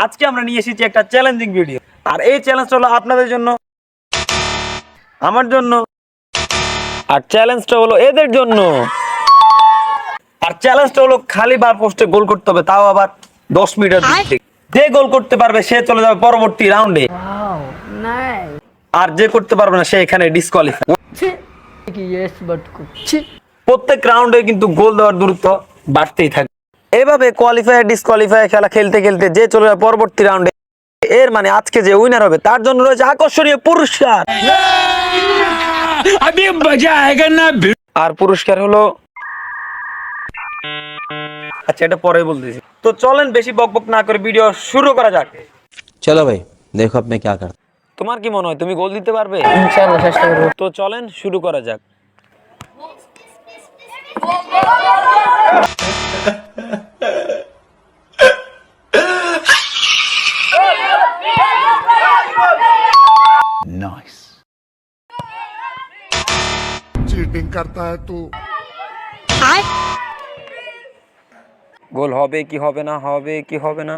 আজকে আমরা নিয়ে এসেছি একটা চ্যালেঞ্জিং ভিডিও। আর এই চ্যালেঞ্জটা হলো আপনাদের জন্য, আমার জন্য, আর চ্যালেঞ্জটা হলো এদের জন্য। আর চ্যালেঞ্জটা হলো খালি বার পোস্টে গোল করতে হবে, তাও আবার 10 মিটার দূর থেকে। যে গোল করতে পারবে সে চলে যাবে পরবর্তী রাউন্ডে। আর যে করতে পারবে না সে এখানে ডিসকোয়ালিফাই। প্রত্যেক রাউন্ডে কিন্তু গোল দেওয়ার দূরত্ব বাড়তেই থাকে। এভাবে কোয়ালিফাই ডিসকোয়ালিফাই খেলা খেলতে খেলতে যে চলে যাবে পরবর্তী রাউন্ডে, এর মানে আজকে যে উইনার হবে তার জন্য রয়েছে আকর্ষণীয় পুরস্কার। আর পুরস্কার হলো, আচ্ছা এটা পরে বলতেছি। তো চলেন বেশি বকবক না করে ভিডিও শুরু করা যাক। चलो भाई देखो अब मैं क्या करता। তোমার কি মনে হয় তুমি গোল দিতে পারবে? ইনশাআল্লাহ চেষ্টা করব। তো চলেন শুরু করা যাক। चीटिंग करता है तू। গোল হবে কি হবে না, হবে কি হবে না?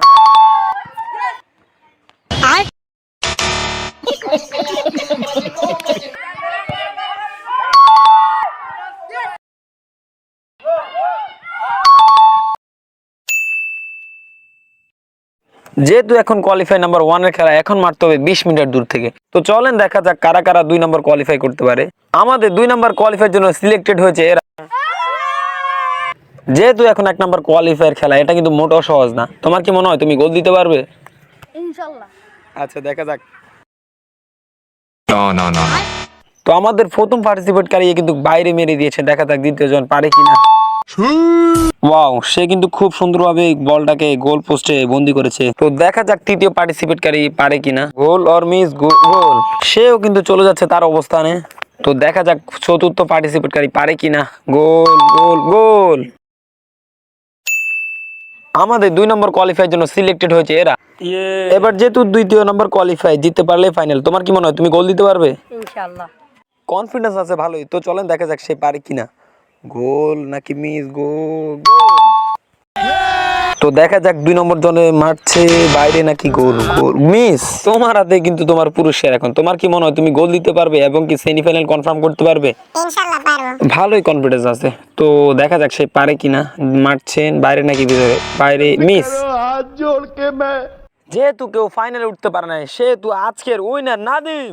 যেহেতু এখন কোয়ালিফাই নাম্বার 1 এর খেলা, এখন মারতে হবে 20 মিটার দূর থেকে। তো চলেন দেখা যাক কারা কারা 2 নম্বর কোয়ালিফাই করতে পারে। আমাদের 2 নম্বর কোয়ালিফাইয়ের জন্য সিলেক্টেড হয়েছে এরা। যেহেতু এখন 1 নম্বর কোয়ালিফায়ার খেলা, এটা কিন্তু মোটেও সহজ না। তোমার কি মনে হয় তুমি গোল দিতে পারবে? ইনশাআল্লাহ। আচ্ছা দেখা যাক। না। তো আমাদের প্রথম পার্টিসিপেটকারী কিন্তু বাইরে মেরে দিয়েছে, দেখা যাক দ্বিতীয় জন পারে কিনা। ওয়াও, সে কিন্তু খুব সুন্দরভাবে বলটাকে গোল পোস্টে বন্দি করেছে। তো দেখা যাক তৃতীয় পার্টিসিপেটকারী পারে কিনা। গোল অর মিস গোল, সেও কিন্তু চলে যাচ্ছে তার অবস্থানে। তো দেখা যাক চতুর্থ পার্টিসিপেটকারী পারে কিনা। গোল গোল গোল। আমাদের 2 নম্বর কোয়ালিফাইয়ের জন্য সিলেক্টেড হয়েছে এরা। এবার যেহেতু দ্বিতীয় নম্বর কোয়ালিফাই, জিততে পারলে ফাইনাল। তোমার কি মনে হয় তুমি গোল দিতে পারবে? ইনশাআল্লাহ। কনফিডেন্স আছে ভালোই। তো চলেন দেখা যাক সে পারে কিনা। গোল নাকি মিস গোল। তো দেখা যাক 2 নম্বর জনে মারছে বাইরে নাকি গোল গোল মিস। তোমার হাতে কিন্তু তোমার পুরস্কার। এখন তোমার কি মনে হয় তুমি গোল দিতে পারবে এবং কি সেমিফাইনাল কনফার্ম করতে পারবে? ইনশাআল্লাহ পারবো। ভালোই কনফিডেন্স আছে। তো দেখা যাক সে পারে কিনা। মারছেন বাইরে নাকি ভিতরে, বাইরে মিস। हाथ जोड़ के मैं যেহেতু কেউ ফাইনালে উঠতে পারে না, সেহেতু আজকের উইনার নাদিম।